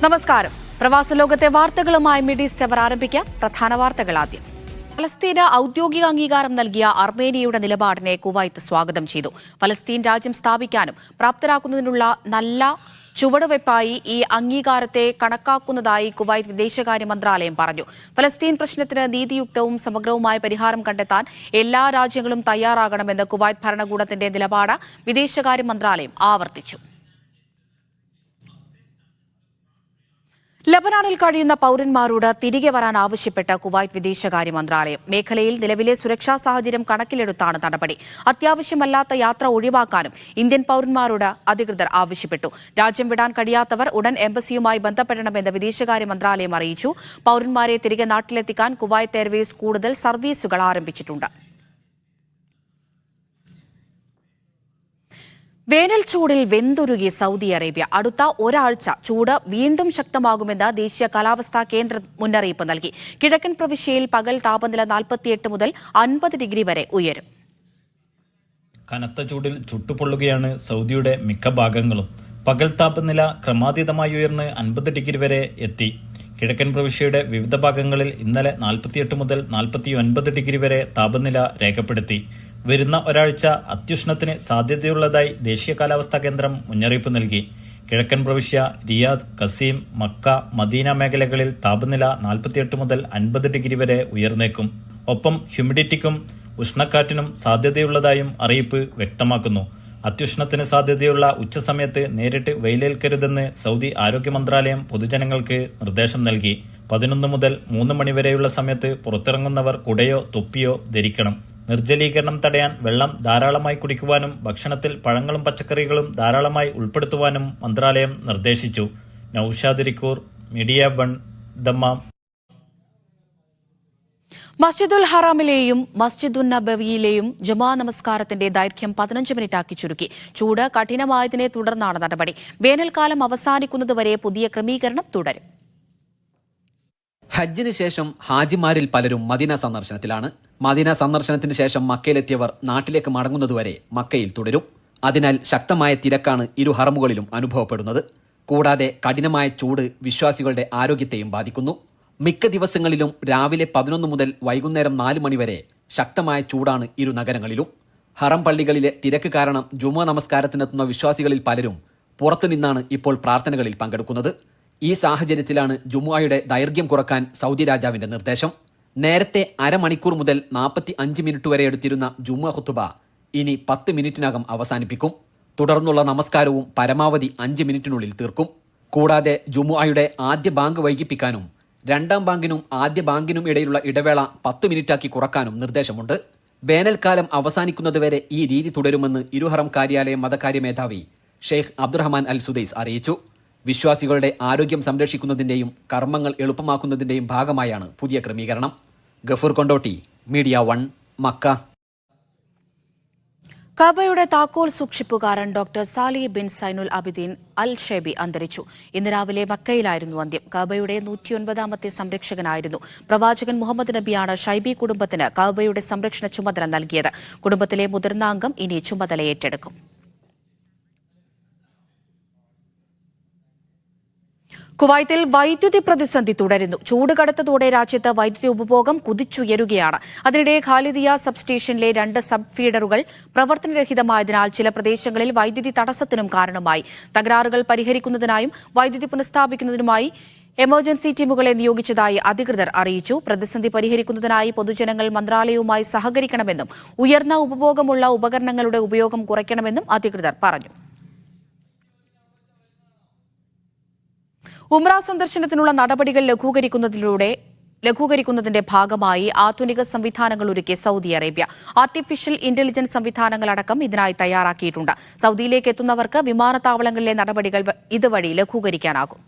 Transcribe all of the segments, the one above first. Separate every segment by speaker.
Speaker 1: നമസ്കാരം. പ്രവാസ ലോകത്തെ വാർത്തകളുമായി മിഡിസ്റ്റ് അവർ ആരംഭിക്കാം. പ്രധാന വാർത്തകൾ ആദ്യം. ഫലസ്തീന് ഔദ്യോഗിക അംഗീകാരം നൽകിയ അർമേനിയയുടെ നിലപാടിനെ കുവൈത്ത് സ്വാഗതം ചെയ്തു. ഫലസ്തീൻ രാജ്യം സ്ഥാപിക്കാനും പ്രാപ്തരാക്കുന്നതിനുള്ള നല്ല ചുവടുവയ്പായി ഈ അംഗീകാരത്തെ കണക്കാക്കുന്നതായി കുവൈത്ത് വിദേശകാര്യ മന്ത്രാലയം പറഞ്ഞു. ഫലസ്തീൻ പ്രശ്നത്തിന് നീതിയുക്തവും സമഗ്രവുമായ പരിഹാരം കണ്ടെത്താൻ എല്ലാ രാജ്യങ്ങളും തയ്യാറാകണമെന്ന് കുവൈത്ത് ഭരണകൂടത്തിന്റെ നിലപാട് വിദേശകാര്യ മന്ത്രാലയം ആവർത്തിച്ചു. ലബനാനിൽ കഴിയുന്ന പൌരന്മാരോട് തിരികെ വരാൻ ആവശ്യപ്പെട്ട കുവൈത്ത് വിദേശകാര്യ മന്ത്രാലയം മേഖലയിൽ നിലവിലെ സുരക്ഷാ സാഹചര്യം കണക്കിലെടുത്താണ് നടപടി. അത്യാവശ്യമല്ലാത്ത യാത്ര ഒഴിവാക്കാനും ഇന്ത്യൻ പൌരന്മാരോട് അധികൃതർ ആവശ്യപ്പെട്ടു. രാജ്യം വിടാൻ കഴിയാത്തവർ ഉടൻ എംബസിയുമായി ബന്ധപ്പെടണമെന്ന് വിദേശകാര്യ മന്ത്രാലയം അറിയിച്ചു. പൌരന്മാരെ തിരികെ നാട്ടിലെത്തിക്കാൻ കുവൈത്ത് എയർവേസ് കൂടുതൽ സർവീസുകൾ ആരംഭിച്ചിട്ടുണ്ട്. വേനൽ ചൂടിൽ വെന്തുരുകി സൗദി അറേബ്യ. അടുത്ത ഒരാഴ്ച ചൂട് വീണ്ടും ശക്തമാകുമെന്ന് ദേശീയ കാലാവസ്ഥാ കേന്ദ്രം മുന്നറിയിപ്പ് നൽകി. കിഴക്കൻ പ്രവിശ്യയിൽ പകൽ താപനില 48 മുതൽ 50 ഡിഗ്രി വരെ ഉയരും.
Speaker 2: കനത്ത ചൂടിൽ ചുട്ടുപൊള്ളുകയാണ് സൗദിയുടെ മിക്ക ഭാഗങ്ങളും. പകൽ താപനില ക്രമാതീതമായി ഉയർന്ന് 50 ഡിഗ്രി വരെ എത്തി. കിഴക്കൻ പ്രവിശ്യയുടെ വിവിധ ഭാഗങ്ങളിൽ ഇന്നലെ 48 മുതൽ 49 ഡിഗ്രി വരെ താപനില രേഖപ്പെടുത്തി. വരുന്ന ഒരാഴ്ച അത്യുഷ്ണത്തിന് സാധ്യതയുള്ളതായി ദേശീയ കാലാവസ്ഥാ കേന്ദ്രം മുന്നറിയിപ്പ് നൽകി. കിഴക്കൻ പ്രവിശ്യ, റിയാദ്, കസീം, മക്ക, മദീന മേഖലകളിൽ താപനില 48 മുതൽ 50 ഡിഗ്രി വരെ ഉയർന്നേക്കും. ഒപ്പം ഹ്യൂമിഡിറ്റിക്കും ഉഷ്ണക്കാറ്റിനും സാധ്യതയുള്ളതായും അറിയിപ്പ് വ്യക്തമാക്കുന്നു. അത്യുഷ്ണത്തിന് സാധ്യതയുള്ള ഉച്ചസമയത്ത് നേരിട്ട് വെയിലേൽക്കരുതെന്ന് സൗദി ആരോഗ്യ മന്ത്രാലയം പൊതുജനങ്ങൾക്ക് നിർദ്ദേശം നൽകി. 11 മുതൽ 3 മണിവരെയുള്ള സമയത്ത് പുറത്തിറങ്ങുന്നവർ കുടയോ തൊപ്പിയോ ധരിക്കണം. നിർജ്ജലീകരണം തടയാൻ വെള്ളം ധാരാളമായി കുടിക്കുവാനും ഭക്ഷണത്തിൽ പഴങ്ങളും പച്ചക്കറികളും ധാരാളമായി ഉൾപ്പെടുത്തുവാനും മന്ത്രാലയം നിർദ്ദേശിച്ചു. Naushad റിക്കൂർ, media 1, Dammam.
Speaker 1: മസ്ജിദുൽ ഹറാമിലെയും മസ്ജിദുൻ നബവിയിലെയും ജുമാ നമസ്കാരത്തിന്റെ ദൈർഘ്യം 15 മിനിറ്റാക്കി ചുരുക്കി. ചൂട് കഠിനമായതിനെ തുടർന്നാണ് നടപടി. വേനൽക്കാലം അവസാനിക്കുന്നതുവരെ പുതിയ ക്രമീകരണം തുടരും.
Speaker 3: ഹജ്ജിന് ശേഷം ഹാജിമാരിൽ പലരും മദീന സന്ദർശനത്തിലാണ്. മദീന സന്ദർശനത്തിന് ശേഷം മക്കയിലെത്തിയവർ നാട്ടിലേക്ക് മടങ്ങുന്നതുവരെ മക്കയിൽ തുടരും. അതിനാൽ ശക്തമായ തിരക്കാണ് ഇരു ഹറമുകളിലും അനുഭവപ്പെടുന്നത്. കൂടാതെ കഠിനമായ ചൂട് വിശ്വാസികളുടെ ആരോഗ്യത്തെയും ബാധിക്കുന്നു. മിക്ക ദിവസങ്ങളിലും രാവിലെ 11 മുതൽ വൈകുന്നേരം 4 മണിവരെ ശക്തമായ ചൂടാണ് ഇരു നഗരങ്ങളിലും. ഹറം പള്ളികളിലെ തിരക്ക് കാരണം ജുമുഅ നമസ്കാരത്തിനെത്തുന്ന വിശ്വാസികളിൽ പലരും പുറത്തുനിന്നാണ് ഇപ്പോൾ പ്രാർത്ഥനകളിൽ പങ്കെടുക്കുന്നത്. ഈ സാഹചര്യത്തിലാണ് ജുമുഅയുടെ ദൈർഘ്യം കുറക്കാൻ സൗദി രാജാവിന്റെ നിർദ്ദേശം. നേരത്തെ അരമണിക്കൂർ മുതൽ 45 മിനിറ്റ് വരെ എടുത്തിരുന്ന ജുമുഅ ഖുതുബ ഇനി 10 മിനിറ്റിനകം അവസാനിപ്പിക്കും. തുടർന്നുള്ള നമസ്കാരവും പരമാവധി 5 മിനിറ്റിനുള്ളിൽ തീർക്കും. കൂടാതെ ജുമുഅയുടെ ആദ്യ ബാങ്ക് വൈകിപ്പിക്കാനും രണ്ടാം ബാങ്കിനും ആദ്യ ബാങ്കിനും ഇടയിലുള്ള ഇടവേള 10 മിനിറ്റാക്കി കുറക്കാനും നിർദ്ദേശമുണ്ട്. വേനൽക്കാലം അവസാനിക്കുന്നതുവരെ ഈ രീതി തുടരുമെന്ന് ഇരുഹറം കാര്യാലയം മതകാര്യ മേധാവി ഷെയ്ഖ് അബ്ദുറഹ്മാൻ അൽ സുദൈസ് അറിയിച്ചു. വിശ്വാസികളുടെ ആരോഗ്യം സംരക്ഷിക്കുന്നതിന്റെയും കർമ്മങ്ങൾ എളുപ്പമാക്കുന്നതിന്റെയും ഭാഗമായാണ് പുതിയ ക്രമീകരണം. Gafoor Kondotty, media 1, Mecca.
Speaker 1: കഅബയുടെ താക്കോൽ സൂക്ഷിപ്പുകാരൻ doctor Saleh bin Zainul Abidin al Shaibi അന്തരിച്ചു. ഇന്ന് രാവിലെ മക്കയിലായിരുന്നു അന്ത്യം. കഅബയുടെ 109ാമത്തെ സംരക്ഷകനായിരുന്നു. പ്രവാചകൻ മുഹമ്മദ് നബിയാണ് ഷൈബി കുടുംബത്തിന് കഅബയുടെ സംരക്ഷണ ചുമതല നൽകിയത്. കുടുംബത്തിലെ മുതിർന്ന അംഗം ഇനി ചുമതല ഏറ്റെടുക്കും. കുവൈത്തിൽ വൈദ്യുതി പ്രതിസന്ധി തുടരുന്നു. ചൂട് കടുത്തതോടെ രാജ്യത്ത് വൈദ്യുതി ഉപഭോഗം കുതിച്ചുയരുകയാണ്. അതിനിടെ ഖാലിദിയ സബ് സ്റ്റേഷനിലെ 2 സബ് ഫീഡറുകൾ പ്രവർത്തനരഹിതമായതിനാൽ ചില പ്രദേശങ്ങളിൽ വൈദ്യുതി തടസ്സത്തിനും കാരണമായി. തകരാറുകൾ പരിഹരിക്കുന്നതിനായും വൈദ്യുതി പുനഃസ്ഥാപിക്കുന്നതിനുമായി എമർജൻസി ടീമുകളെ നിയോഗിച്ചതായി അധികൃതർ അറിയിച്ചു. പ്രതിസന്ധി പരിഹരിക്കുന്നതിനായി പൊതുജനങ്ങൾ മന്ത്രാലയവുമായി സഹകരിക്കണമെന്നും ഉയർന്ന ഉപഭോഗമുള്ള ഉപകരണങ്ങളുടെ ഉപയോഗം കുറയ്ക്കണമെന്നും അധികൃതർ പറഞ്ഞു. ഉംറ സന്ദർശനത്തിനുള്ള നടപടികൾ ലഘൂകരിക്കുന്നതിന്റെ ഭാഗമായി ആധുനിക സംവിധാനങ്ങൾ ഒരുക്കി സൗദി അറേബ്യ. ആർട്ടിഫിഷ്യൽ ഇന്റലിജൻസ് സംവിധാനങ്ങളടക്കം ഇതിനായി തയ്യാറാക്കിയിട്ടുണ്ട്. സൗദിയിലേക്ക് എത്തുന്നവർക്ക് വിമാനത്താവളങ്ങളിലെ നടപടികൾ ഇതുവഴി ലഘൂകരിക്കാനാകും.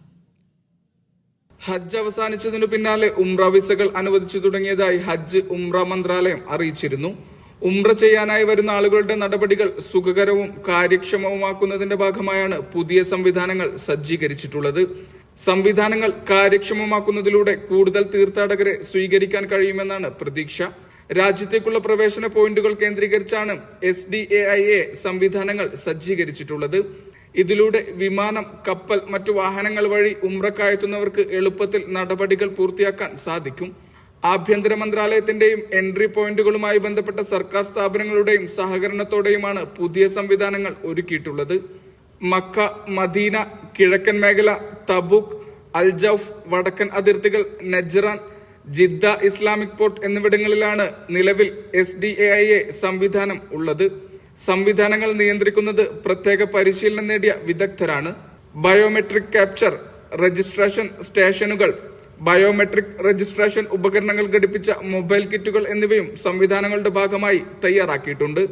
Speaker 4: ഹജ്ജ് അവസാനിച്ചതിനു പിന്നാലെ ഉംറ വിസകൾ അനുവദിച്ചു തുടങ്ങിയതായി ഹജ്ജ് ഉംറ മന്ത്രാലയം അറിയിച്ചിരുന്നു. ഉംറ ചെയ്യാനായി വരുന്ന ആളുകളുടെ നടപടികൾ സുഖകരവും കാര്യക്ഷമവുമാക്കുന്നതിന്റെ ഭാഗമായാണ് പുതിയ സംവിധാനങ്ങൾ സജ്ജീകരിച്ചിട്ടുള്ളത്. സംവിധാനങ്ങൾ കാര്യക്ഷമമാക്കുന്നതിലൂടെ കൂടുതൽ തീർത്ഥാടകരെ സ്വീകരിക്കാൻ കഴിയുമെന്നാണ് പ്രതീക്ഷ. രാജ്യത്തേക്കുള്ള പ്രവേശന പോയിന്റുകൾ കേന്ദ്രീകരിച്ചാണ് SDAIA സംവിധാനങ്ങൾ സജ്ജീകരിച്ചിട്ടുള്ളത്. ഇതിലൂടെ വിമാനം, കപ്പൽ, മറ്റു വാഹനങ്ങൾ വഴി ഉംറക്കായെത്തുന്നവർക്ക് എളുപ്പത്തിൽ നടപടികൾ പൂർത്തിയാക്കാൻ സാധിക്കും. ആഭ്യന്തര മന്ത്രാലയത്തിന്റെയും എൻട്രി പോയിന്റുകളുമായി ബന്ധപ്പെട്ട സർക്കാർ സ്ഥാപനങ്ങളുടെയും സഹകരണത്തോടെയുമാണ് പുതിയ സംവിധാനങ്ങൾ ഒരുക്കിയിട്ടുള്ളത്. മക്ക, മദീന, കിഴക്കൻ മേഖല, തബൂക്ക്, അൽ ജൗഫ്, വടക്കൻ അതിർത്തികൾ, നജ്റാൻ, ജിദ്ദ ഇസ്ലാമിക് പോർട്ട് എന്നിവിടങ്ങളിലാണ് നിലവിൽ SDAIA സംവിധാനം ഉള്ളത്. സംവിധാനങ്ങൾ നിയന്ത്രിക്കുന്നത് പ്രത്യേക പരിശീലനം നേടിയ വിദഗ്ധരാണ്. ബയോമെട്രിക് ക്യാപ്ചർ, രജിസ്ട്രേഷൻ സ്റ്റേഷനുകൾ, ബയോമെട്രിക് രജിസ്ട്രേഷൻ ഉപകരണങ്ങൾ ഘടിപ്പിച്ച മൊബൈൽ കിറ്റുകൾ എന്നിവയും സംവിധാനങ്ങളുടെ ഭാഗമായി തയ്യാറാക്കിയിട്ടുണ്ട്.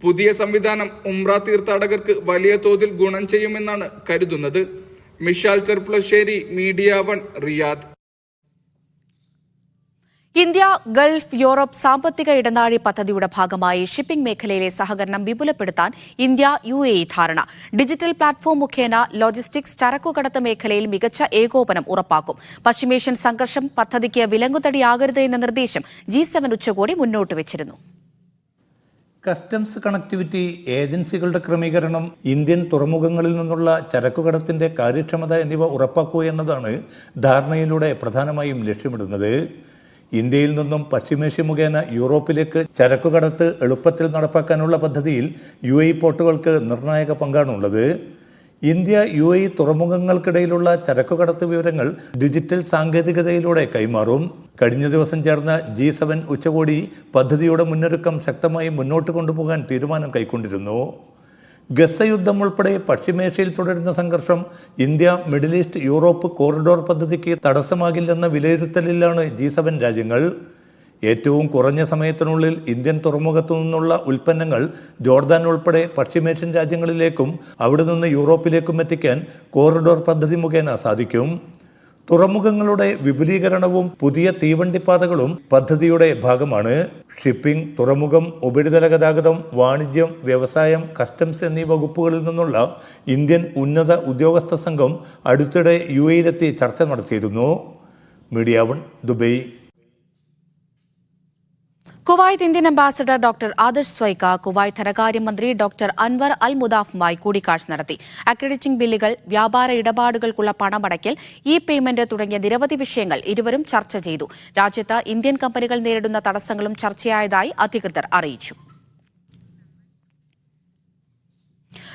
Speaker 4: പുതിയ സംവിധാനം ഉംറ തീർത്ഥാടകർക്ക് വലിയ തോതിൽ ഗുണം ചെയ്യുമെന്നാണ് കരുതുന്നത്. Mishal Cherpulassery, media 1, Riyadh.
Speaker 1: India Gulf Europe സാമ്പത്തിക ഇടനാഴി പദ്ധതിയുടെ ഭാഗമായി ഷിപ്പിംഗ് മേഖലയിലെ സഹകരണം വിപുലപ്പെടുത്താൻ ഇന്ത്യ UAE ധാരണ. ഡിജിറ്റൽ പ്ലാറ്റ്ഫോം മുഖേന ലോജിസ്റ്റിക്സ്, ചരക്കുകടത്ത് മേഖലയിൽ മികച്ച ഏകോപനം ഉറപ്പാക്കും. പശ്ചിമേഷ്യൻ സംഘർഷം പദ്ധതിക്ക് വിലങ്ങുതടിയാകരുത് എന്ന നിർദ്ദേശം G7 ഉച്ചകോടി മുന്നോട്ട് വെച്ചിരുന്നു.
Speaker 5: കസ്റ്റംസ് കണക്ടിവിറ്റി, ഏജൻസികളുടെ ക്രമീകരണം, ഇന്ത്യൻ തുറമുഖങ്ങളിൽ നിന്നുള്ള ചരക്കുകടത്തിന്റെ കാര്യക്ഷമത എന്നിവ ഉറപ്പാക്കുക എന്നതാണ് ധാരണയിലൂടെ പ്രധാനമായും ലക്ഷ്യമിടുന്നത്. ഇന്ത്യയിൽ നിന്നും പശ്ചിമേഷ്യ മുഖേന യൂറോപ്പിലേക്ക് ചരക്കുകടത്ത് എളുപ്പത്തിൽ നടപ്പാക്കാനുള്ള പദ്ധതിയിൽ UAE പോർട്ടുകൾക്ക് നിർണായക പങ്കാണുള്ളത്. ഇന്ത്യ UAE തുറമുഖങ്ങൾക്കിടയിലുള്ള ചരക്കുകടത്ത് വിവരങ്ങൾ ഡിജിറ്റൽ സാങ്കേതികതയിലൂടെ കൈമാറും. കഴിഞ്ഞ ദിവസം ചേർന്ന G7 ഉച്ചകോടി പദ്ധതിയുടെ മുന്നൊരുക്കം ശക്തമായി മുന്നോട്ട് കൊണ്ടുപോകാൻ തീരുമാനം കൈക്കൊണ്ടിരുന്നു. ഗസ യുദ്ധം ഉൾപ്പെടെ പശ്ചിമേഷ്യയിൽ തുടരുന്ന സംഘർഷം India middle east Europe corridor പദ്ധതിക്ക് തടസ്സമാകില്ലെന്ന വിലയിരുത്തലിലാണ് G7 രാജ്യങ്ങൾ. ഏറ്റവും കുറഞ്ഞ സമയത്തിനുള്ളിൽ ഇന്ത്യൻ തുറമുഖത്തു നിന്നുള്ള ഉൽപ്പന്നങ്ങൾ ജോർദാൻ ഉൾപ്പെടെ പശ്ചിമേഷ്യൻ രാജ്യങ്ങളിലേക്കും അവിടെ നിന്ന് യൂറോപ്പിലേക്കും എത്തിക്കാൻ കോറിഡോർ പദ്ധതി മുഖേന സാധിക്കും. തുറമുഖങ്ങളുടെ വിപുലീകരണവും പുതിയ തീവണ്ടിപ്പാതകളും പദ്ധതിയുടെ ഭാഗമാണ്. ഷിപ്പിംഗ്, തുറമുഖം, ഉപരിതല ഗതാഗതം, വാണിജ്യം, വ്യവസായം, കസ്റ്റംസ് എന്നീ വകുപ്പുകളിൽ നിന്നുള്ള ഇന്ത്യൻ ഉന്നത ഉദ്യോഗസ്ഥ സംഘം അടുത്തിടെ UAE-യിലെത്തി ചർച്ച നടത്തിയിരുന്നു. Media 1, Dubai.
Speaker 1: Kuwait Indian ambassador doctor Adarsh Swaika Kuwait ധനകാര്യമന്ത്രി ഡോക്ടർ അൻവർ അൽ മുദാഫുമായി കൂടിക്കാഴ്ച നടത്തി. അക്രഡിറ്റിംഗ് ബില്ലുകൾ, വ്യാപാര ഇടപാടുകൾക്കുള്ള പണമടയ്ക്കൽ, പേയ്മെന്റ് തുടങ്ങിയ നിരവധി വിഷയങ്ങൾ ഇരുവരും ചർച്ച ചെയ്തു. രാജ്യത്ത് ഇന്ത്യൻ കമ്പനികൾ നേരിടുന്ന തടസ്സങ്ങളും ചർച്ചയായതായി അധികൃതർ അറിയിച്ചു.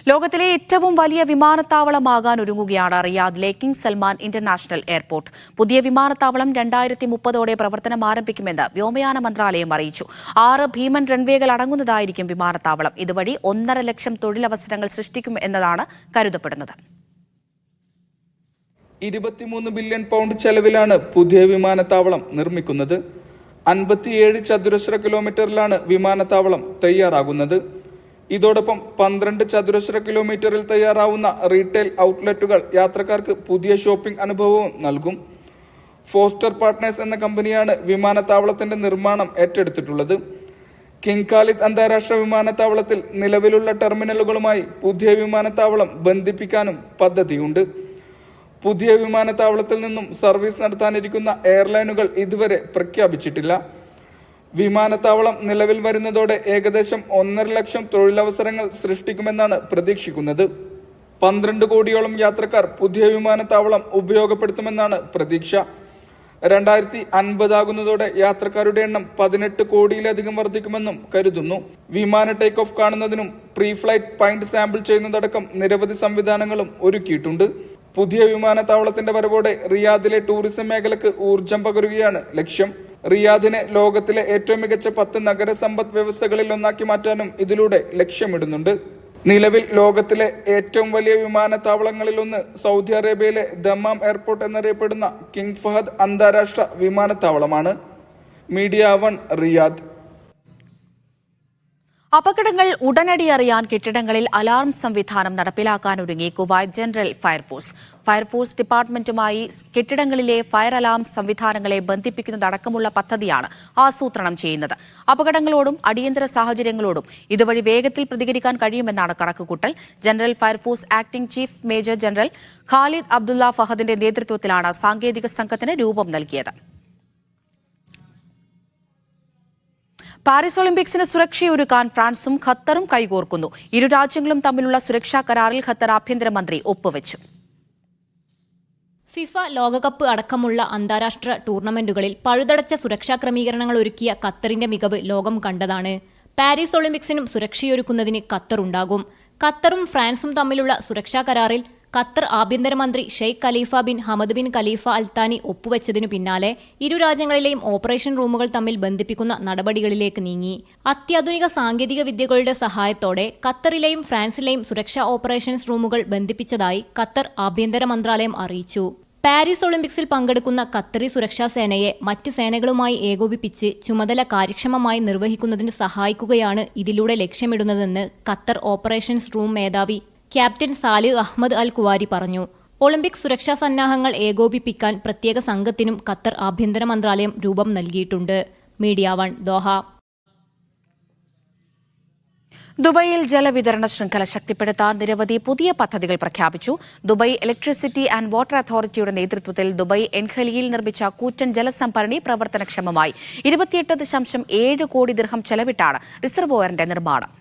Speaker 1: ലോകത്തിലെ ഏറ്റവും വലിയ വിമാനത്താവളമാകാൻ ഒരുങ്ങുകയാണ് റിയാദിലെ കിങ് സൽമാൻ ഇന്റർനാഷണൽ എയർപോർട്ട്. പുതിയ വിമാനത്താവളം 2030 പ്രവർത്തനം ആരംഭിക്കുമെന്ന് വ്യോമയാന മന്ത്രാലയം അറിയിച്ചു. 6 ഭീമൻ റൺവേകൾ അടങ്ങുന്നതായിരിക്കും വിമാനത്താവളം. ഇതുവഴി 1.5 ലക്ഷം തൊഴിലവസരങ്ങൾ സൃഷ്ടിക്കും എന്നതാണ് കരുതപ്പെടുന്നത്.
Speaker 4: 23 ബില്യൺ പൗണ്ട് ചെലവിലാണ് പുതിയ വിമാനത്താവളം നിർമ്മിക്കുന്നത്. 57 ചതുരശ്ര കിലോമീറ്ററിലാണ് വിമാനത്താവളം തയ്യാറാകുന്നത്. ഇതോടൊപ്പം 12 ചതുരശ്ര കിലോമീറ്ററിൽ തയ്യാറാവുന്ന റീറ്റെയിൽ ഔട്ട്ലെറ്റുകൾ യാത്രക്കാർക്ക് പുതിയ ഷോപ്പിംഗ് അനുഭവവും നൽകും. ഫോസ്റ്റർ പാർട്ട്നേഴ്സ് എന്ന കമ്പനിയാണ് വിമാനത്താവളത്തിന്റെ നിർമ്മാണം ഏറ്റെടുത്തിട്ടുള്ളത്. കിങ് ഖാലിദ് അന്താരാഷ്ട്ര വിമാനത്താവളത്തിൽ നിലവിലുള്ള ടെർമിനലുകളുമായി പുതിയ വിമാനത്താവളം ബന്ധിപ്പിക്കാനും പദ്ധതിയുണ്ട്. പുതിയ വിമാനത്താവളത്തിൽ നിന്നും സർവീസ് നടത്താനിരിക്കുന്ന എയർലൈനുകൾ ഇതുവരെ പ്രഖ്യാപിച്ചിട്ടില്ല. വിമാനത്താവളം നിലവിൽ വരുന്നതോടെ ഏകദേശം 1.5 ലക്ഷം തൊഴിലവസരങ്ങൾ സൃഷ്ടിക്കുമെന്നാണ് പ്രതീക്ഷിക്കുന്നത്. 12 കോടിയോളം യാത്രക്കാർ പുതിയ വിമാനത്താവളം ഉപയോഗപ്പെടുത്തുമെന്നാണ് പ്രതീക്ഷ. 2050 ആകുന്നതോടെ യാത്രക്കാരുടെ എണ്ണം 18 കോടിയിലധികം വർദ്ധിക്കുമെന്നും കരുതുന്നു. വിമാന ടേക്ക് ഓഫ് കാണുന്നതിനും പ്രീ ഫ്ലൈറ്റ് പോയിന്റ് സാമ്പിൾ ചെയ്യുന്നതടക്കം നിരവധി സംവിധാനങ്ങളും ഒരുക്കിയിട്ടുണ്ട്. പുതിയ വിമാനത്താവളത്തിന്റെ വരവോടെ റിയാദിലെ ടൂറിസം മേഖലയ്ക്ക് ഊർജം പകരുകയാണ് ലക്ഷ്യം. റിയാദിനെ ലോകത്തിലെ ഏറ്റവും മികച്ച 10 നഗര സമ്പദ് വ്യവസ്ഥകളിൽ ഒന്നാക്കി മാറ്റാനും ഇതിലൂടെ ലക്ഷ്യമിടുന്നുണ്ട്. നിലവിൽ ലോകത്തിലെ ഏറ്റവും വലിയ വിമാനത്താവളങ്ങളിലൊന്ന് സൗദി അറേബ്യയിലെ ദമ്മാം എയർപോർട്ട് എന്നറിയപ്പെടുന്ന കിങ് ഫഹദ് അന്താരാഷ്ട്ര വിമാനത്താവളമാണ്. Media 1, Riyadh.
Speaker 1: അപകടങ്ങൾ ഉടനടി അറിയാൻ കെട്ടിടങ്ങളിൽ അലാറം സംവിധാനം നടപ്പിലാക്കാനൊരുങ്ങി കുവൈത്ത് ജനറൽ ഫയർഫോഴ്സ്. ഫയർഫോഴ്സ് ഡിപ്പാർട്ട്മെന്റുമായി കെട്ടിടങ്ങളിലെ ഫയർ അലാം സംവിധാനങ്ങളെ ബന്ധിപ്പിക്കുന്നതടക്കമുള്ള പദ്ധതിയാണ് ആസൂത്രണം ചെയ്യുന്നത്. അപകടങ്ങളോടും അടിയന്തര സാഹചര്യങ്ങളോടും ഇതുവഴി വേഗത്തിൽ പ്രതികരിക്കാൻ കഴിയുമെന്നാണ് കണക്കുകൂട്ടൽ. General fire force acting chief major general Khalid Abdullah ഫഹദിന്റെ നേതൃത്വത്തിലാണ് സാങ്കേതിക സംഘത്തിന് രൂപം നൽകിയത്. പാരീസ് ഒളിമ്പിക്സിന് സുരക്ഷയൊരുക്കാൻ ഫ്രാൻസും ഖത്തറും കൈകോർക്കുന്നു. ഇരു രാജ്യങ്ങളും തമ്മിലുള്ള സുരക്ഷാ കരാറിൽ ഖത്തർ ആഭ്യന്തരമന്ത്രി ഒപ്പുവെച്ചു.
Speaker 6: ഫിഫ ലോകകപ്പ് അടക്കമുള്ള അന്താരാഷ്ട്ര ടൂർണമെന്റുകളിൽ പഴുതടച്ച സുരക്ഷാ ക്രമീകരണങ്ങൾ ഒരുക്കിയ ഖത്തറിന്റെ മികവ് ലോകം കണ്ടതാണ്. പാരീസ് ഒളിമ്പിക്സിനും സുരക്ഷയൊരുക്കുന്നതിന് ഖത്തർ ഉണ്ടാകും. ഖത്തറും ഫ്രാൻസും തമ്മിലുള്ള സുരക്ഷാ കരാറിൽ ഖത്തർ ആഭ്യന്തരമന്ത്രി Sheikh Khalifa bin Hamad bin Khalifa Al Thani ഒപ്പുവെച്ചതിനു പിന്നാലെ ഇരു രാജ്യങ്ങളിലെയും ഓപ്പറേഷൻ റൂമുകൾ തമ്മിൽ ബന്ധിപ്പിക്കുന്ന നടപടികളിലേക്ക് നീങ്ങി. അത്യാധുനിക സാങ്കേതിക വിദ്യകളുടെ സഹായത്തോടെ ഖത്തറിലെയും ഫ്രാൻസിലെയും സുരക്ഷാ ഓപ്പറേഷൻസ് റൂമുകൾ ബന്ധിപ്പിച്ചതായി ഖത്തർ ആഭ്യന്തര മന്ത്രാലയം അറിയിച്ചു. പാരീസ് ഒളിമ്പിക്സിൽ പങ്കെടുക്കുന്ന ഖത്തറി സുരക്ഷാ സേനയെ മറ്റ് സേനകളുമായി ഏകോപിപ്പിച്ച് ചുമതല കാര്യക്ഷമമായി നിർവഹിക്കുന്നതിന് സഹായിക്കുകയാണ് ഇതിലൂടെ ലക്ഷ്യമിടുന്നതെന്ന് ഖത്തർ ഓപ്പറേഷൻസ് റൂം മേധാവി captain Salih Ahmed Al Kuwari പറഞ്ഞു. ഒളിമ്പിക് സുരക്ഷാ സന്നാഹങ്ങൾ ഏകോപിപ്പിക്കാൻ പ്രത്യേക സംഘത്തിനും ഖത്തർ ആഭ്യന്തര മന്ത്രാലയം രൂപം നൽകിയിട്ടുണ്ട്. Media 1 Doha.
Speaker 1: ദുബൈയിൽ ജലവിതരണ ശൃംഖല ശക്തിപ്പെടുത്താൻ നിരവധി പുതിയ പദ്ധതികൾ പ്രഖ്യാപിച്ചു. ദുബൈ ഇലക്ട്രിസിറ്റി ആൻഡ് വാട്ടർ അതോറിറ്റിയുടെ നേതൃത്വത്തിൽ ദുബൈ എൻഖലിയിൽ നിർമ്മിച്ച കൂറ്റൻ ജലസംഭരണി പ്രവർത്തനക്ഷമമായി. 28.7 കോടി ദിർഹം ചെലവിട്ടാണ് റിസർവോയറിന്റെ നിർമ്മാണം.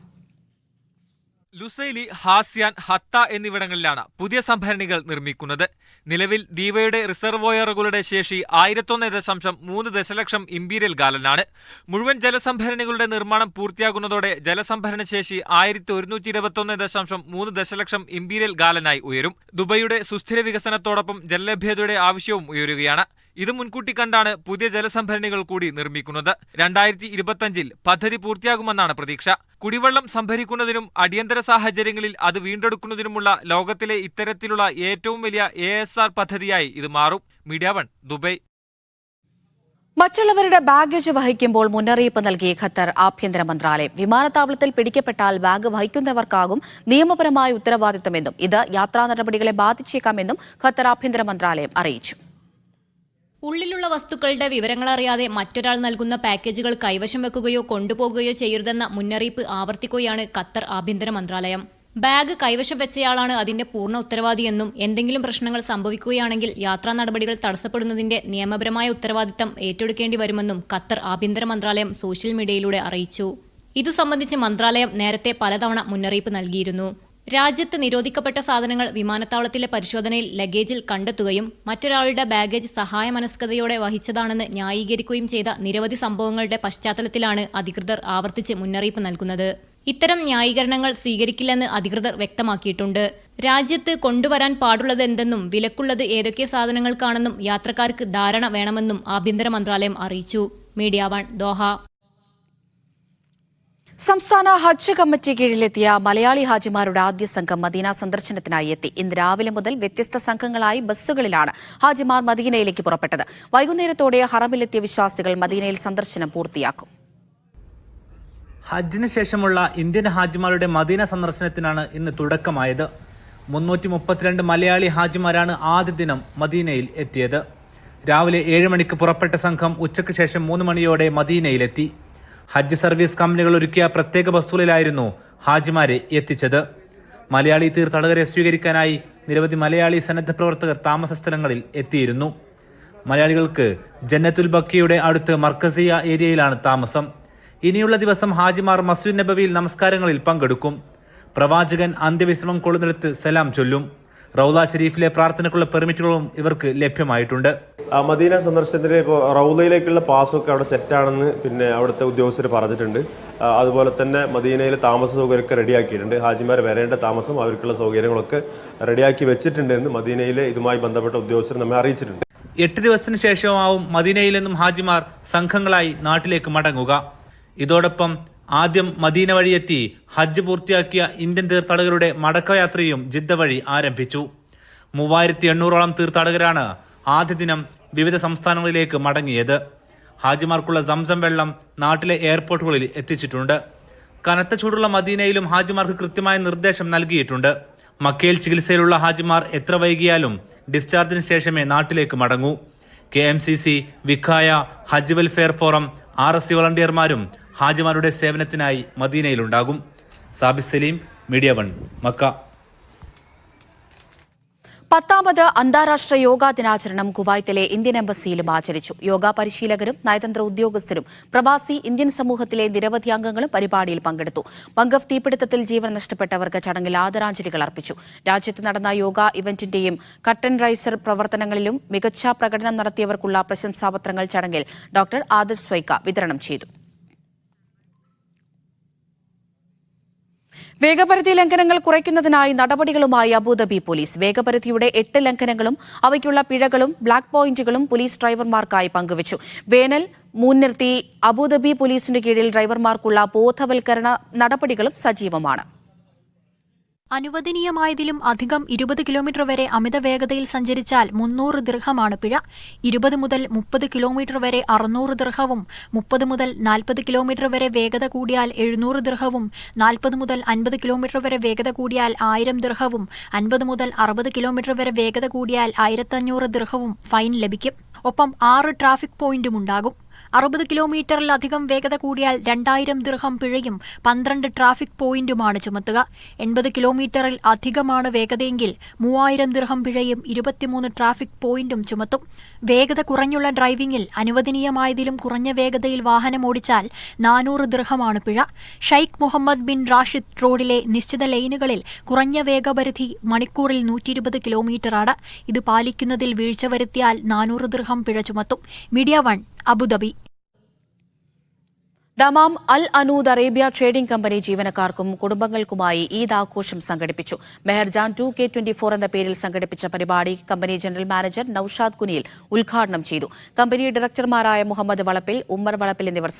Speaker 7: ലുസൈലി, ഹാസ്യാൻ, ഹത്ത എന്നിവിടങ്ങളിലാണ് പുതിയ സംഭരണികൾ നിർമ്മിക്കുന്നത്. നിലവിൽ ദീവയുടെ റിസർവോയറുകളുടെ ശേഷി 101.3 ദശലക്ഷം ഇമ്പീരിയൽ ഗാലനാണ്. മുഴുവൻ ജലസംഭരണികളുടെ നിർമ്മാണം പൂർത്തിയാകുന്നതോടെ ജലസംഭരണ ശേഷി 1121.3 ദശലക്ഷം ഇമ്പീരിയൽ ഗാലനായി ഉയരും. ദുബൈയുടെ സുസ്ഥിര വികസനത്തോടൊപ്പം ജലലഭ്യതയുടെ ആവശ്യവും ഉയരുകയാണ്. ഇത് മുൻകൂട്ടി കണ്ടാണ് പുതിയ ജലസംഭരണികൾ കൂടി നിർമ്മിക്കുന്നത്. 2025 പദ്ധതി പൂർത്തിയാകുമെന്നാണ് പ്രതീക്ഷ. കുടിവെള്ളം സംഭരിക്കുന്നതിനും അടിയന്തര സാഹചര്യങ്ങളിൽ അത് വീണ്ടെടുക്കുന്നതിനുമുള്ള ലോകത്തിലെ ഇത്തരത്തിലുള്ള ഏറ്റവും വലിയ ASR പദ്ധതിയായി ഇത് മാറും. Media 1 Dubai.
Speaker 1: മറ്റുള്ളവരുടെ ബാഗേജ് വഹിക്കുമ്പോൾ മുന്നറിയിപ്പ് നൽകി ഖത്തർ ആഭ്യന്തര മന്ത്രാലയം. വിമാനത്താവളത്തിൽ പിടിക്കപ്പെട്ടാൽ ബാഗ് വഹിക്കുന്നവർക്കാകും നിയമപരമായ ഉത്തരവാദിത്തമെന്നും ഇത് യാത്രാ നടപടികളെ ബാധിച്ചേക്കാമെന്നും ഖത്തർ ആഭ്യന്തര മന്ത്രാലയം അറിയിച്ചു.
Speaker 6: ഉള്ളിലുള്ള വസ്തുക്കളുടെ വിവരങ്ങളറിയാതെ മറ്റൊരാൾ നൽകുന്ന പാക്കേജുകൾ കൈവശം വെക്കുകയോ കൊണ്ടുപോകുകയോ ചെയ്യരുതെന്ന മുന്നറിയിപ്പ് ആവർത്തിക്കുകയാണ് ഖത്തർ ആഭ്യന്തര മന്ത്രാലയം. ബാഗ് കൈവശം വെച്ചയാളാണ് അതിന്റെ പൂർണ്ണ ഉത്തരവാദിയെന്നും എന്തെങ്കിലും പ്രശ്നങ്ങൾ സംഭവിക്കുകയാണെങ്കിൽ യാത്രാ നടപടികൾ തടസ്സപ്പെടുന്നതിന്റെ നിയമപരമായ ഉത്തരവാദിത്തം ഏറ്റെടുക്കേണ്ടി വരുമെന്നും ഖത്തർ ആഭ്യന്തര മന്ത്രാലയം സോഷ്യൽ മീഡിയയിലൂടെ അറിയിച്ചു. ഇതു സംബന്ധിച്ച് മന്ത്രാലയം നേരത്തെ പലതവണ മുന്നറിയിപ്പ് നൽകിയിരുന്നു. രാജ്യത്ത് നിരോധിക്കപ്പെട്ട സാധനങ്ങൾ വിമാനത്താവളത്തിലെ പരിശോധനയിൽ ലഗേജിൽ കണ്ടെത്തുകയും മറ്റൊരാളുടെ ബാഗേജ് സഹായമനസ്കതയോടെ വഹിച്ചതാണെന്ന് ന്യായീകരിക്കുകയും ചെയ്ത നിരവധി സംഭവങ്ങളുടെ പശ്ചാത്തലത്തിലാണ് അധികൃതർ ആവർത്തിച്ച് മുന്നറിയിപ്പ് നൽകുന്നത്. ഇത്തരം ന്യായീകരണങ്ങൾ സ്വീകരിക്കില്ലെന്ന് അധികൃതർ വ്യക്തമാക്കിയിട്ടുണ്ട്. രാജ്യത്ത് കൊണ്ടുവരാൻ പാടുള്ളത് എന്തെന്നും വിലക്കുള്ളത് ഏതൊക്കെ സാധനങ്ങൾക്കാണെന്നും യാത്രക്കാർക്ക് ധാരണ വേണമെന്നും ആഭ്യന്തര മന്ത്രാലയം അറിയിച്ചു. Media 1 Doha.
Speaker 1: സംസ്ഥാന ഹജ്ജ് കമ്മിറ്റി കീഴിലെത്തിയ മലയാളി ഹാജിമാരുടെ ആദ്യ സംഘം മദീന സന്ദർശനത്തിനായി എത്തി. ഇന്ന് രാവിലെ മുതൽ വ്യത്യസ്ത സംഘങ്ങളായി ബസ്സുകളിലാണ് ഹാജിമാർ മദീനയിലേക്ക് പുറപ്പെട്ടത്. വൈകുന്നേരത്തോടെ ഹറമിലെത്തിയ വിശ്വാസികൾ മദീനയിൽ സന്ദർശനം പൂർത്തിയാക്കും.
Speaker 8: ഹജ്ജിന് ശേഷമുള്ള ഇന്ത്യൻ ഹാജിമാരുടെ മദീന സന്ദർശനത്തിനാണ് ഇന്ന് തുടക്കമായത്. 332 മലയാളി ഹാജിമാരാണ് ആദ്യ ദിനം മദീനയിൽ എത്തിയത്. രാവിലെ 7 മണിക്ക് പുറപ്പെട്ട സംഘം ഉച്ചയ്ക്ക് ശേഷം 3 മണിയോടെ മദീനയിലെത്തി. ഹജ്ജ് സർവീസ് കമ്പനികൾ ഒരുക്കിയ പ്രത്യേക ബസ്സുകളിലായിരുന്നു ഹാജിമാരെ എത്തിച്ചത്. മലയാളി തീർത്ഥാടകരെ സ്വീകരിക്കാനായി നിരവധി മലയാളി സന്നദ്ധ പ്രവർത്തകർ താമസ സ്ഥലങ്ങളിൽ എത്തിയിരുന്നു. മലയാളികൾക്ക് ജന്നത്തുൽ ബക്കിയുടെ അടുത്ത് മർക്കസിയ ഏരിയയിലാണ് താമസം. ഇനിയുള്ള ദിവസം ഹാജിമാർ മസ്ജിദ് നബവിയിൽ നമസ്കാരങ്ങളിൽ പങ്കെടുക്കും. പ്രവാചകൻ അന്ത്യവിശ്രമം കൊള്ളുന്നിടത്ത് സലാം ചൊല്ലും. റൗള ഷരീഫിലെ പ്രാർത്ഥനയ്ക്കുള്ള പെർമിറ്റുകളും ഇവർക്ക് ലഭ്യമായിട്ടുണ്ട്.
Speaker 9: മദീന സന്ദർശനത്തിന് ഇപ്പോൾ റൗളയിലേക്കുള്ള പാസൊക്കെ അവിടെ സെറ്റാണെന്ന് പിന്നെ അവിടുത്തെ ഉദ്യോഗസ്ഥർ പറഞ്ഞിട്ടുണ്ട്. അതുപോലെ തന്നെ മദീനയിലെ താമസ സൗകര്യമൊക്കെ റെഡിയാക്കിയിട്ടുണ്ട്. ഹാജിമാർ വരേണ്ട താമസം അവർക്കുള്ള സൗകര്യങ്ങളൊക്കെ റെഡിയാക്കി വെച്ചിട്ടുണ്ട് എന്ന് മദീനയിലെ ഇതുമായി ബന്ധപ്പെട്ട ഉദ്യോഗസ്ഥർ നമ്മെ അറിയിച്ചിട്ടുണ്ട്.
Speaker 8: 8 ദിവസത്തിന് ശേഷമാവും മദീനയിൽ നിന്നും ഹാജിമാർ സംഘങ്ങളായി നാട്ടിലേക്ക് മടങ്ങുക. ഇതോടൊപ്പം ആദ്യം മദീന വഴിയെത്തി ഹജ്ജ് പൂർത്തിയാക്കിയ ഇന്ത്യൻ തീർത്ഥാടകരുടെ മടക്കയാത്രയും ജിദ്ദ വഴി ആരംഭിച്ചു. 3800ഓളം തീർത്ഥാടകരാണ് ആദ്യ ദിനം വിവിധ സംസ്ഥാനങ്ങളിലേക്ക് മടങ്ങിയത്. ഹാജിമാർക്കുള്ള സംസം വെള്ളം നാട്ടിലെ എയർപോർട്ടുകളിൽ എത്തിച്ചിട്ടുണ്ട്. കനത്ത ചൂടുള്ള മദീനയിലും ഹാജിമാർക്ക് കൃത്യമായ നിർദ്ദേശം നൽകിയിട്ടുണ്ട്. മക്കയിൽ ചികിത്സയിലുള്ള ഹാജിമാർ എത്ര വൈകിയാലും ഡിസ്ചാർജിന് ശേഷമേ നാട്ടിലേക്ക് മടങ്ങൂ. KMCC, വിഖായ, ഹജ്ജ് വെൽഫെയർ ഫോറം, RSC വളണ്ടിയർമാരും ഹാജിമാരുടെ സേവനത്തിനായി മദീനയിലുണ്ടാകും. സാബിസ് സലീം, മീഡിയ 1 മക്ക.
Speaker 1: 10ാമത് അന്താരാഷ്ട്ര യോഗാ ദിനാചരണം കുവൈത്തിലെ ഇന്ത്യൻ എംബസിയിലും ആചരിച്ചു. യോഗ പരിശീലകരും നയതന്ത്ര ഉദ്യോഗസ്ഥരും പ്രവാസി ഇന്ത്യൻ സമൂഹത്തിലെ നിരവധി അംഗങ്ങളും പരിപാടിയിൽ പങ്കെടുത്തു. ബംഗഫ് തീപിടുത്തത്തിൽ ജീവൻ നഷ്ടപ്പെട്ടവർക്ക് ചടങ്ങിൽ ആദരാഞ്ജലികൾ അർപ്പിച്ചു. രാജ്യത്ത് നടന്ന യോഗ ഇവന്റിന്റെയും കർട്ടൻ റൈസർ പ്രവർത്തനങ്ങളിലും മികച്ച പ്രകടനം നടത്തിയവർക്കുള്ള പ്രശംസാപത്രങ്ങൾ ചടങ്ങിൽ ഡോക്ടർ ആദർശ് സ്വൈക്ക വിതരണം ചെയ്തു. വേഗപരിധി ലംഘനങ്ങൾ കുറയ്ക്കുന്നതിനായി നടപടികളുമായി അബുദാബി പോലീസ്. വേഗപരിധിയുടെ 8 ലംഘനങ്ങളും അവയ്ക്കുള്ള പിഴകളും ബ്ലാക്ക് പോയിന്റുകളും പോലീസ് ഡ്രൈവർമാർക്കായി പങ്കുവച്ചു. വേനൽ മുൻനിർത്തി അബുദാബി പോലീസിന് കീഴിൽ ഡ്രൈവർമാർക്കുള്ള ബോധവൽക്കരണ നടപടികളും സജീവമാണ്.
Speaker 10: അനുവദനീയമായതിലും അധികം 20 കിലോമീറ്റർ വരെ അമിത വേഗതയിൽ സഞ്ചരിച്ചാൽ 300 ദിർഹമാണ് പിഴ. 20 മുതൽ 30 കിലോമീറ്റർ വരെ 600 ദിർഹവും 30 മുതൽ 40 കിലോമീറ്റർ വരെ വേഗത കൂടിയാൽ 700 ദിർഹവും 40 മുതൽ 50 കിലോമീറ്റർ വരെ വേഗത കൂടിയാൽ 1000 ദിർഹവും 50 മുതൽ 60 കിലോമീറ്റർ വരെ വേഗത കൂടിയാൽ 1500 ദിർഹവും ഫൈൻ ലഭിക്കും. ഒപ്പം 6 ട്രാഫിക് പോയിന്റും ഉണ്ടാകും. 60 കിലോമീറ്ററിലധികം വേഗത കൂടിയാൽ 2000 ദിർഹം പിഴയും 12 ട്രാഫിക് പോയിന്റുമാണ് ചുമത്തുക. 80 കിലോമീറ്ററിൽ അധികമാണ് വേഗതയെങ്കിൽ 3000 ദിർഹം പിഴയും 23 ട്രാഫിക് പോയിന്റും ചുമത്തും. വേഗത കുറഞ്ഞുള്ള ഡ്രൈവിംഗിൽ അനുവദനീയമായതിലും കുറഞ്ഞ വേഗതയിൽ വാഹനമോടിച്ചാൽ 400 ദിർഹമാണ് പിഴ. ഷെയ്ഖ് മുഹമ്മദ് ബിൻ റാഷിദ് റോഡിലെ നിശ്ചിത ലൈനുകളിൽ കുറഞ്ഞ വേഗപരിധി മണിക്കൂറിൽ 120 കിലോമീറ്ററാണ്. ഇത് പാലിക്കുന്നതിൽ വീഴ്ച വരുത്തിയാൽ 400 ദിർഹം പിഴ ചുമത്തും. Media 1 Abu Dhabi.
Speaker 1: Dammam al Anood Arabia trading company ജീവനക്കാർക്കും കുടുംബങ്ങൾക്കുമായി ഈദ് ആഘോഷം സംഘടിപ്പിച്ചു. മെഹർജാൻ 2K24 എന്ന പേരിൽ സംഘടിപ്പിച്ച പരിപാടി company general manager Naushad Kuniyil ഉദ്ഘാടനം ചെയ്തു. കമ്പനി ഡയറക്ടർമാരായ മുഹമ്മദ് വളപ്പിൽ, ഉമ്മർ വളപ്പിൽ എന്നിവർ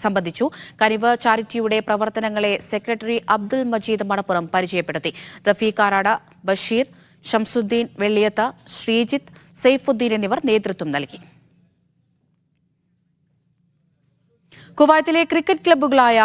Speaker 1: സംബന്ധിച്ചു. കനിവ് ചാരിറ്റിയുടെ പ്രവർത്തനങ്ങളെ സെക്രട്ടറി അബ്ദുൽ മജീദ് മണപ്പുറം പരിചയപ്പെടുത്തി. റഫീഖ് ആറാട്, ബഷീർ, ഷംസുദ്ദീൻ വെള്ളിയത്ത്, ശ്രീജിത്ത്, സൈഫുദ്ദീൻ എന്നിവർ നേതൃത്വം നൽകി. കുവൈത്തിലെ ക്രിക്കറ്റ് ക്ലബ്ബുകളായ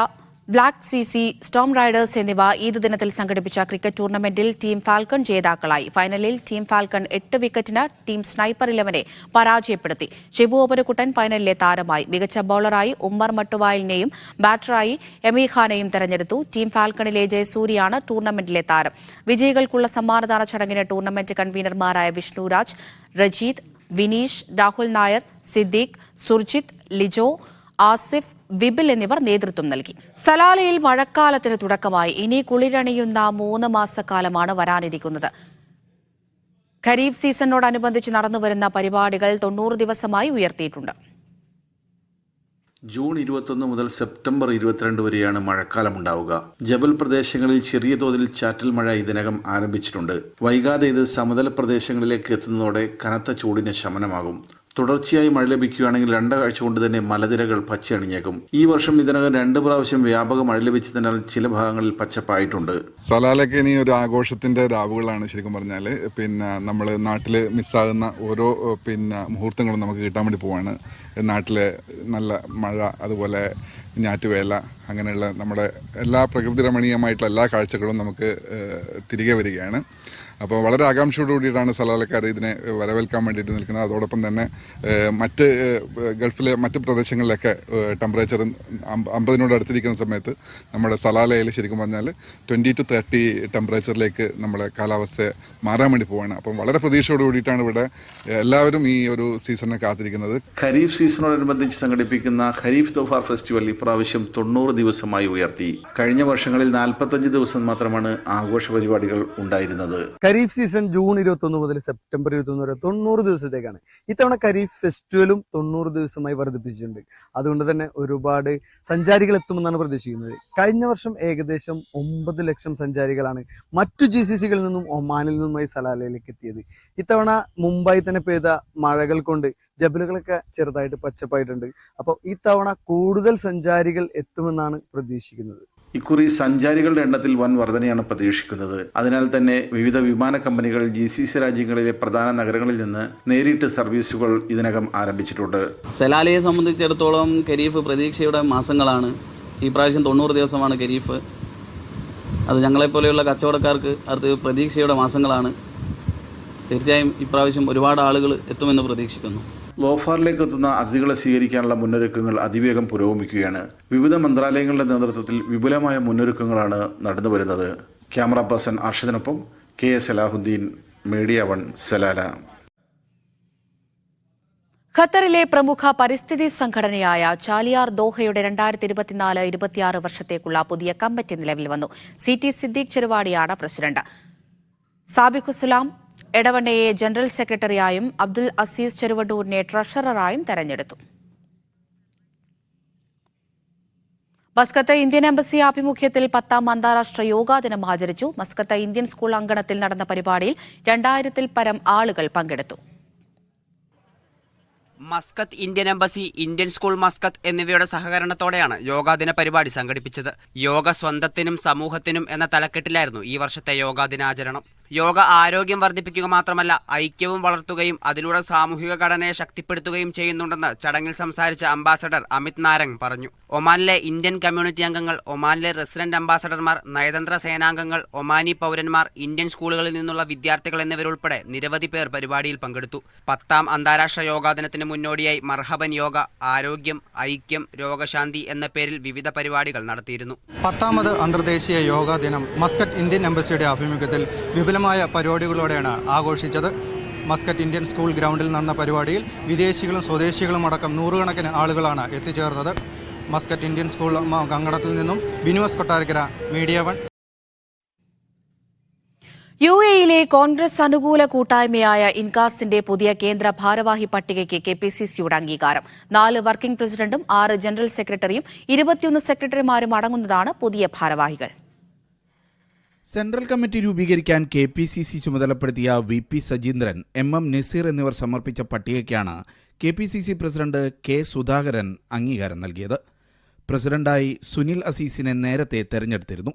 Speaker 1: ബ്ലാക്ക് CC, സ്റ്റോം റൈഡേഴ്സ് എന്നിവ ഈദ് ദിനത്തിൽ സംഘടിപ്പിച്ച ക്രിക്കറ്റ് ടൂർണമെന്റിൽ ടീം ഫാൽക്കൺ ജേതാക്കളായി. ഫൈനലിൽ ടീം ഫാൽക്കൺ 8 വിക്കറ്റിന് ടീം സ്നൈപ്പർ 11 പരാജയപ്പെടുത്തി. ഷിബു ഓപരക്കുട്ടൻ ഫൈനലിലെ താരമായി. മികച്ച ബൌളറായി ഉമ്മർ മട്ടുവായലിനെയും ബാറ്ററായി എമി ഖാനെയും തെരഞ്ഞെടുത്തു. ടീം ഫാൽക്കണിലെ ജയസൂരിയാണ് ടൂർണമെന്റിലെ താരം. വിജയികൾക്കുള്ള സമ്മാനദാന ചടങ്ങിന് ടൂർണമെന്റ് കൺവീനർമാരായ വിഷ്ണുരാജ്, രജീദ്, വിനീഷ്, രാഹുൽ നായർ, സിദ്ദീഖ്, സുർജിത്ത്, ലിജോ, ആസിഫ്, വിപിൽ എന്നിവർ നേതൃത്വം നൽകി. സലാലയിൽ മഴക്കാലത്തിന് തുടക്കമായി. ഇനി കുളിരണിയുന്ന 3 മാസക്കാലമാണ് വരാനിരിക്കുന്നത്. ഖരീഫ് സീസണിനോടനുബന്ധിച്ച് നടന്നുവരുന്ന പരിപാടികൾ 90 ദിവസമായി ഉയർത്തിയിട്ടുണ്ട്.
Speaker 11: ജൂൺ 21 മുതൽ സെപ്റ്റംബർ 22 വരെയാണ് മഴക്കാലമുണ്ടാവുക. ജബൽ പ്രദേശങ്ങളിൽ ചെറിയ തോതിൽ ചാറ്റൽ മഴ ഇതിനകം ആരംഭിച്ചിട്ടുണ്ട്. വൈകാതെ ഇത് സമതല പ്രദേശങ്ങളിലേക്ക് എത്തുന്നതോടെ കനത്ത ചൂടിന് ശമനമാകും. തുടർച്ചയായി മഴ ലഭിക്കുകയാണെങ്കിൽ 2 ആഴ്ച കൊണ്ട് തന്നെ മലനിരകൾ പച്ചയണിഞ്ഞേക്കും. ഈ വർഷം ഇതിനകം 2 പ്രാവശ്യം വ്യാപക മഴ ലഭിച്ചതിനാൽ ചില ഭാഗങ്ങളിൽ പച്ചപ്പായിട്ടുണ്ട്.
Speaker 12: സലാലൊക്കെ ഇനി ഒരു ആഘോഷത്തിന്റെ രാവുകളാണ്. ശരിക്കും പറഞ്ഞാൽ നമ്മൾ നാട്ടിൽ മിസ്സാകുന്ന ഓരോ മുഹൂർത്തങ്ങളും നമുക്ക് കിട്ടാൻ വേണ്ടി പോവാണ്. നാട്ടിലെ നല്ല മഴ, അതുപോലെ ഞാറ്റുവേല, അങ്ങനെയുള്ള നമ്മുടെ എല്ലാ പ്രകൃതി രമണീയമായിട്ടുള്ള എല്ലാ കാഴ്ചകളും നമുക്ക് തിരികെ വരികയാണ്. അപ്പോൾ വളരെ ആകാംക്ഷയോട് കൂടിയിട്ടാണ് സലാലക്കാർ ഇതിനെ വരവേൽക്കാൻ വേണ്ടിയിട്ട് നിൽക്കുന്നത്. അതോടൊപ്പം തന്നെ മറ്റ് ഗൾഫിലെ മറ്റ് പ്രദേശങ്ങളിലൊക്കെ ടെമ്പറേച്ചർ 50 അടുത്തിരിക്കുന്ന സമയത്ത് നമ്മുടെ സലാലയിൽ ശരിക്കും പറഞ്ഞാൽ 20 to 30 ടെമ്പറേച്ചറിലേക്ക് നമ്മുടെ കാലാവസ്ഥ മാറാൻ വേണ്ടി പോവാണ്. അപ്പം വളരെ പ്രതീക്ഷയോട് കൂടിയിട്ടാണ് ഇവിടെ എല്ലാവരും ഈ ഒരു സീസണിനെ കാത്തിരിക്കുന്നത്.
Speaker 11: ഖരീഫ് സീസണോടനുബന്ധിച്ച് സംഘടിപ്പിക്കുന്ന ഖരീഫ് തോഫാർ ഫെസ്റ്റിവൽ ഇപ്രാവശ്യം 90 ദിവസമായി ഉയർത്തി. കഴിഞ്ഞ വർഷങ്ങളിൽ 45 ദിവസം മാത്രമാണ് ആഘോഷ പരിപാടികൾ ഉണ്ടായിരുന്നത്.
Speaker 13: ഖരീഫ് സീസൺ ജൂൺ 21 മുതൽ സെപ്റ്റംബർ 21 വരെ 90 ദിവസത്തേക്കാണ്. ഇത്തവണ ഖരീഫ് ഫെസ്റ്റിവലും 90 ദിവസമായി വർദ്ധിപ്പിച്ചിട്ടുണ്ട്. അതുകൊണ്ട് തന്നെ ഒരുപാട് സഞ്ചാരികൾ എത്തുമെന്നാണ് പ്രതീക്ഷിക്കുന്നത്. കഴിഞ്ഞ വർഷം ഏകദേശം 9 ലക്ഷം സഞ്ചാരികളാണ് മറ്റു GCCകളിൽ നിന്നും ഒമാനിൽ നിന്നുമായി സലാലയിലേക്ക് എത്തിയത്. ഇത്തവണ മുംബൈ തന്നെ പെയ്ത മഴകൾ കൊണ്ട് ജബലുകളൊക്കെ ചെറുതായിട്ട് പച്ചപ്പായിട്ടുണ്ട്. അപ്പോൾ ഇത്തവണ കൂടുതൽ സഞ്ചാരികൾ എത്തുമെന്നാണ് പ്രതീക്ഷിക്കുന്നത്.
Speaker 11: ഇക്കുറി സഞ്ചാരികളുടെ എണ്ണത്തിൽ വൻ വർധനയാണ് പ്രതീക്ഷിക്കുന്നത്. അതിനാൽ തന്നെ വിവിധ വിമാന കമ്പനികൾ GCC രാജ്യങ്ങളിലെ പ്രധാന നഗരങ്ങളിൽ നിന്ന് നേരിട്ട് സർവീസുകൾ ഇതിനകം ആരംഭിച്ചിട്ടുണ്ട്.
Speaker 14: സലാലയെ സംബന്ധിച്ചിടത്തോളം ഖരീഫ് പ്രതീക്ഷയുടെ മാസങ്ങളാണ്. ഈ പ്രാവശ്യം 90 ദിവസമാണ് ഖരീഫ്. അത് ഞങ്ങളെപ്പോലെയുള്ള കച്ചവടക്കാർക്ക് അത് പ്രതീക്ഷയുടെ മാസങ്ങളാണ്. തീർച്ചയായും ഇപ്രാവശ്യം ഒരുപാട് ആളുകൾ എത്തുമെന്ന് പ്രതീക്ഷിക്കുന്നു.
Speaker 11: ലോഫാറിലേക്ക് എത്തുന്ന അതിഥികളെ സ്വീകരിക്കാനുള്ള മുന്നൊരുക്കങ്ങൾ അതിവേഗം പുരോഗമിക്കുകയാണ്. വിവിധ മന്ത്രാലയങ്ങളുടെ നേതൃത്വത്തിൽ വിപുലമായ മുന്നൊരുക്കങ്ങളാണ് നടന്നുവരുന്നത്. ക്യാമറ പേഴ്സൺ അർഷദിനൊപ്പം KS സലാഹുദ്ദീൻ, മീഡിയ 1 സലാല.
Speaker 1: ഖത്തറിലെ പ്രമുഖ പരിസ്ഥിതി സംഘടനയായ ചാലിയാർ ദോഹയുടെ 2024-26 വർഷത്തേക്കുള്ള പുതിയ കമ്മിറ്റി നിലവിൽ വന്നു. CT സിദ്ദീഖ് ചെറുവാടിയാണ് പ്രസിഡന്റ്. സാബിഖുസ്സലാം എടവണ്ണയെ ജനറൽ സെക്രട്ടറിയായും അബ്ദുൽ അസീസ് ചെറുവണ്ടൂരിനെ ട്രഷററായും തെരഞ്ഞെടുത്തു. മസ്കത്ത് ഇന്ത്യൻ എംബസി ആഭിമുഖ്യത്തിൽ 10ാം അന്താരാഷ്ട്ര യോഗാ ദിനം ആചരിച്ചു. മസ്കത്ത് ഇന്ത്യൻ സ്കൂൾ അങ്കണത്തിൽ നടന്ന പരിപാടിയിൽ 2000-ൽ പരം ആളുകൾ പങ്കെടുത്തു.
Speaker 15: Muscat Indian embassy, Indian school Muscat എന്നിവയുടെ സഹകരണത്തോടെയാണ് യോഗാദിന പരിപാടി സംഘടിപ്പിച്ചത്. യോഗ സ്വന്തത്തിനും സമൂഹത്തിനും എന്ന തലക്കെട്ടിലായിരുന്നു ഈ വർഷത്തെ യോഗാദിനാചരണം. യോഗ ആരോഗ്യം വർദ്ധിപ്പിക്കുക മാത്രമല്ല, ഐക്യവും വളർത്തുകയും അതിലൂടെ സാമൂഹിക ഘടനയെ ശക്തിപ്പെടുത്തുകയും ചെയ്യുന്നുണ്ടെന്ന് ചടങ്ങിൽ സംസാരിച്ച അംബാസഡർ അമിത് നാരംഗ് പറഞ്ഞു. ഒമാനിലെ ഇന്ത്യൻ കമ്മ്യൂണിറ്റി അംഗങ്ങൾ, ഒമാനിലെ റെസിഡന്റ് അംബാസഡർമാർ, നയതന്ത്ര സേനാംഗങ്ങൾ, ഒമാനി പൗരന്മാർ, ഇന്ത്യൻ സ്കൂളുകളിൽ നിന്നുള്ള വിദ്യാർത്ഥികൾ എന്നിവരുൾപ്പെടെ നിരവധി പേർ പരിപാടിയിൽ പങ്കെടുത്തു. 10ാം അന്താരാഷ്ട്ര യോഗാ ദിനത്തിന് മുന്നോടിയായി മർഹബൻ യോഗ, ആരോഗ്യം, ഐക്യം, രോഗശാന്തി എന്ന പേരിൽ വിവിധ പരിപാടികൾ നടത്തിയിരുന്നു.
Speaker 16: 10ാമത് അന്തർദേശീയ യോഗാ ദിനം മസ്കറ്റ് ഇന്ത്യൻ എംബസിയുടെ ആഭിമുഖ്യത്തിൽ വിപുലമായ പരിപാടികളോടെയാണ് ആഘോഷിച്ചത്. മസ്കറ്റ് ഇന്ത്യൻ സ്കൂൾ ഗ്രൗണ്ടിൽ നടന്ന പരിപാടിയിൽ വിദേശികളും സ്വദേശികളും അടക്കം നൂറുകണക്കിന് ആളുകളാണ് എത്തിച്ചേർന്നത്. മസ്കറ്റ് ഇന്ത്യൻ സ്കൂൾ അങ്കണത്തിൽ നിന്നും ബിനുവസ് കൊട്ടാരക്കര, മീഡിയ 1.
Speaker 1: UAE-യിലെ കോൺഗ്രസ് അനുകൂല കൂട്ടായ്മയായ ഇൻകാസിന്റെ പുതിയ കേന്ദ്ര ഭാരവാഹി പട്ടികയ്ക്ക് KPCCയുടെ അംഗീകാരം. 4 വർക്കിംഗ് പ്രസിഡന്റും 6 ജനറൽ സെക്രട്ടറിയും 21 സെക്രട്ടറിമാരും അടങ്ങുന്നതാണ് പുതിയ ഭാരവാഹികൾ.
Speaker 17: സെൻട്രൽ കമ്മിറ്റി രൂപീകരിക്കാൻ KPCC ചുമതലപ്പെടുത്തിയ VP സജീന്ദ്രൻ, MM നസീർ എന്നിവർ സമർപ്പിച്ച പട്ടികയ്ക്കാണ് KPCC പ്രസിഡന്റ് K സുധാകരൻ അംഗീകാരം നൽകിയത്. പ്രസിഡന്റായി സുനിൽ അസീസിനെ നേരത്തെ തെരഞ്ഞെടുത്തിരുന്നു.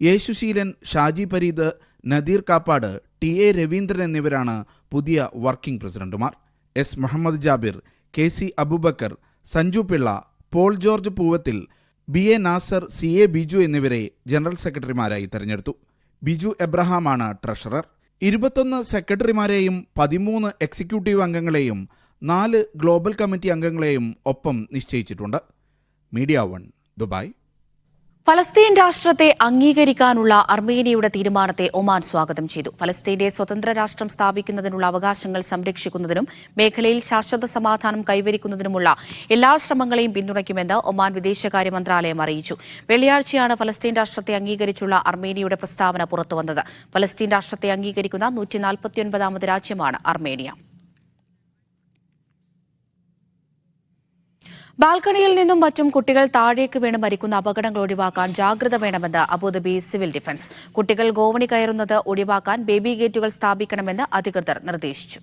Speaker 17: യേശുശീലൻ, ഷാജി പരീദ്, നദീർ കാപ്പാട്, TA രവീന്ദ്രൻ എന്നിവരാണ് പുതിയ വർക്കിംഗ് പ്രസിഡന്റുമാർ. S Muhammad Jabir, KC Aboobacker, Sanju Pillai, Paul George Poovathil, BA Nasser, CA Biju എന്നിവരെ ജനറൽ സെക്രട്ടറിമാരായി തെരഞ്ഞെടുത്തു. ബിജു എബ്രഹാമാണ് ട്രഷറർ. 21 സെക്രട്ടറിമാരെയും 13 എക്സിക്യൂട്ടീവ് അംഗങ്ങളെയും 4 ഗ്ലോബൽ കമ്മിറ്റി അംഗങ്ങളെയും ഒപ്പം നിശ്ചയിച്ചിട്ടുണ്ട്. Media 1 Dubai.
Speaker 1: ഫലസ്തീൻ രാഷ്ട്രത്തെ അംഗീകരിക്കാനുള്ള അർമേനിയയുടെ തീരുമാനത്തെ ഒമാൻ സ്വാഗതം ചെയ്തു. ഫലസ്തീന്റെ സ്വതന്ത്ര രാഷ്ട്രം സ്ഥാപിക്കുന്നതിനുള്ള അവകാശങ്ങൾ സംരക്ഷിക്കുന്നതിനും മേഖലയിൽ ശാശ്വത സമാധാനം കൈവരിക്കുന്നതിനുമുള്ള എല്ലാ ശ്രമങ്ങളെയും പിന്തുണയ്ക്കുമെന്ന് ഒമാൻ വിദേശകാര്യ മന്ത്രാലയം അറിയിച്ചു. വെള്ളിയാഴ്ചയാണ് ഫലസ്തീൻ രാഷ്ട്രത്തെ അംഗീകരിച്ചുള്ള അർമേനിയയുടെ പ്രസ്താവന പുറത്തുവന്നത്. ഫലസ്തീൻ രാഷ്ട്രത്തെ അംഗീകരിക്കുന്ന 149ാമത് രാജ്യമാണ് അർമേനിയ. ബാൽക്കണിയിൽ നിന്നും മറ്റും കുട്ടികൾ താഴേക്ക് വീണ് മരിക്കുന്ന അപകടങ്ങൾ ഒഴിവാക്കാൻ ജാഗ്രത വേണമെന്ന് അബുദാബി സിവിൽ ഡിഫൻസ്. കുട്ടികൾ ഗോവണി കയറുന്നത് ഒഴിവാക്കാൻ ബേബി ഗേറ്റുകൾ സ്ഥാപിക്കണമെന്ന് അധികൃതർ നിർദ്ദേശിച്ചു.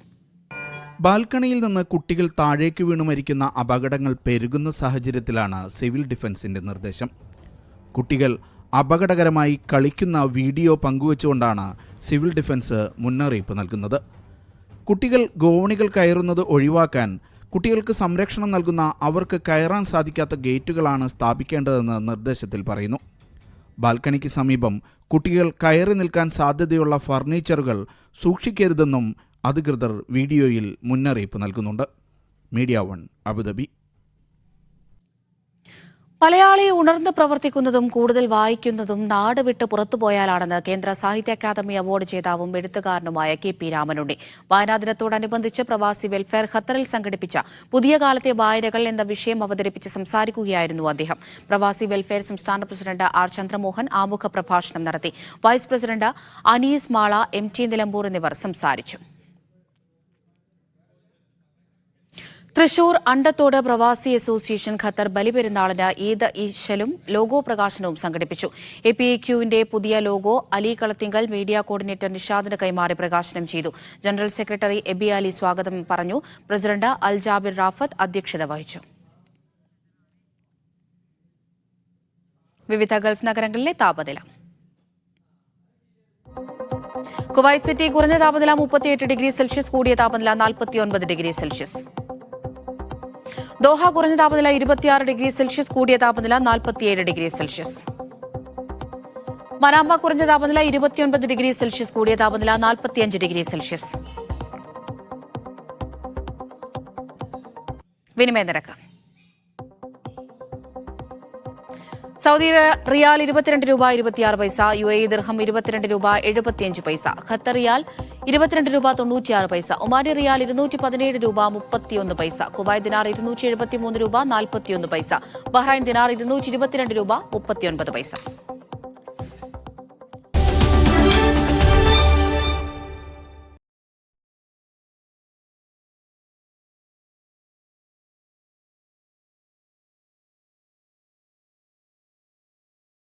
Speaker 17: ബാൽക്കണിയിൽ നിന്ന് കുട്ടികൾ താഴേക്ക് വീണ് മരിക്കുന്ന അപകടങ്ങൾ പെരുകുന്ന സാഹചര്യത്തിലാണ് സിവിൽ ഡിഫൻസിന്റെ നിർദ്ദേശം. കുട്ടികൾ അപകടകരമായി കളിക്കുന്ന വീഡിയോ പങ്കുവച്ചുകൊണ്ടാണ് സിവിൽ ഡിഫൻസ് മുന്നറിയിപ്പ് നൽകുന്നത്. കുട്ടികൾ ഗോവണികൾ കയറുന്നത് ഒഴിവാക്കാൻ കുട്ടികൾക്ക് സംരക്ഷണം നൽകുന്ന, അവർക്ക് കയറാൻ സാധിക്കാത്ത ഗേറ്റുകളാണ് സ്ഥാപിക്കേണ്ടതെന്ന് നിർദ്ദേശത്തിൽ പറയുന്നു. ബാൽക്കണിക്ക് സമീപം കുട്ടികൾ കയറി നിൽക്കാൻ സാധ്യതയുള്ള ഫർണിച്ചറുകൾ സൂക്ഷിക്കരുതെന്നും അധികൃതർ വീഡിയോയിൽ മുന്നറിയിപ്പ് നൽകുന്നുണ്ട്. Media 1 Abu Dhabi.
Speaker 1: മലയാളി ഉണർന്ന് പ്രവർത്തിക്കുന്നതും കൂടുതൽ വായിക്കുന്നതും നാട് വിട്ട് പുറത്തുപോയാലാണെന്ന് കേന്ദ്ര സാഹിത്യ അക്കാദമി അവാർഡ് ജേതാവും എഴുത്തുകാരനുമായ KP രാമനുണ്ണി. വായനാ ദിനത്തോടനുബന്ധിച്ച് പ്രവാസി വെൽഫെയർ ഖത്തറിൽ സംഘടിപ്പിച്ച പുതിയ കാലത്തെ വായനകൾ എന്ന വിഷയം അവതരിപ്പിച്ച് സംസാരിക്കുകയായിരുന്നു അദ്ദേഹം. പ്രവാസി വെൽഫെയർ സംസ്ഥാന പ്രസിഡന്റ് R ചന്ദ്രമോഹൻ ആമുഖ പ്രഭാഷണം നടത്തി. Vice president Anees Mala, MT Nilambur എന്നിവർ സംസാരിച്ചു. തൃശൂർ അണ്ടത്തോട് പ്രവാസി അസോസിയേഷൻ ഖത്തർ ബലിപെരുന്നാളിന് ഈദ് ഈശലും ലോഗോ പ്രകാശനവും സംഘടിപ്പിച്ചു. APAQ-വിന്റെ പുതിയ logo Ali Kalathingal media coordinator നിഷാദിന് കൈമാറി പ്രകാശനം ചെയ്തു. ജനറൽ സെക്രട്ടറി എബി അലി സ്വാഗതം പറഞ്ഞു. പ്രസിഡന്റ് അൽ ജാബിർ റാഫത്ത് അധ്യക്ഷത വഹിച്ചു. വിവിധ ഗൾഫ് നഗരങ്ങളിലെ താപനില. കുവൈറ്റ് സിറ്റി കുറഞ്ഞ താപനില 38 ഡിഗ്രി സെൽഷ്യസ്, കൂടിയ താപനില 49 ഡിഗ്രി സെൽഷ്യസ്. ദോഹ കുറഞ്ഞ താപനില 26 ഡിഗ്രി സെൽഷ്യസ്, കൂടിയ താപനില 47 ഡിഗ്രി സെൽഷ്യസ്. മനാമ കുറഞ്ഞ താപനില 29 ഡിഗ്രി സെൽഷ്യസ്, കൂടിയ താപനില 45 ഡിഗ്രി സെൽഷ്യസ്. വിനിമയ നിരക്ക്. സൗദി റിയാൽ 22 രൂപ 26 പൈസ, UAE ദിർഹം 22 രൂപ 75 പൈസ, ഖത്തർ റിയാൽ 22 രൂപ 96 പൈസ, ഒമാനി റിയാൽ 217 രൂപ 31 പൈസ, കുവൈറ്റ് ദിനാർ 273 രൂപ 41 പൈസ, ബഹ്റൈൻ ദിനാർ 222 രൂപ 39 പൈസ.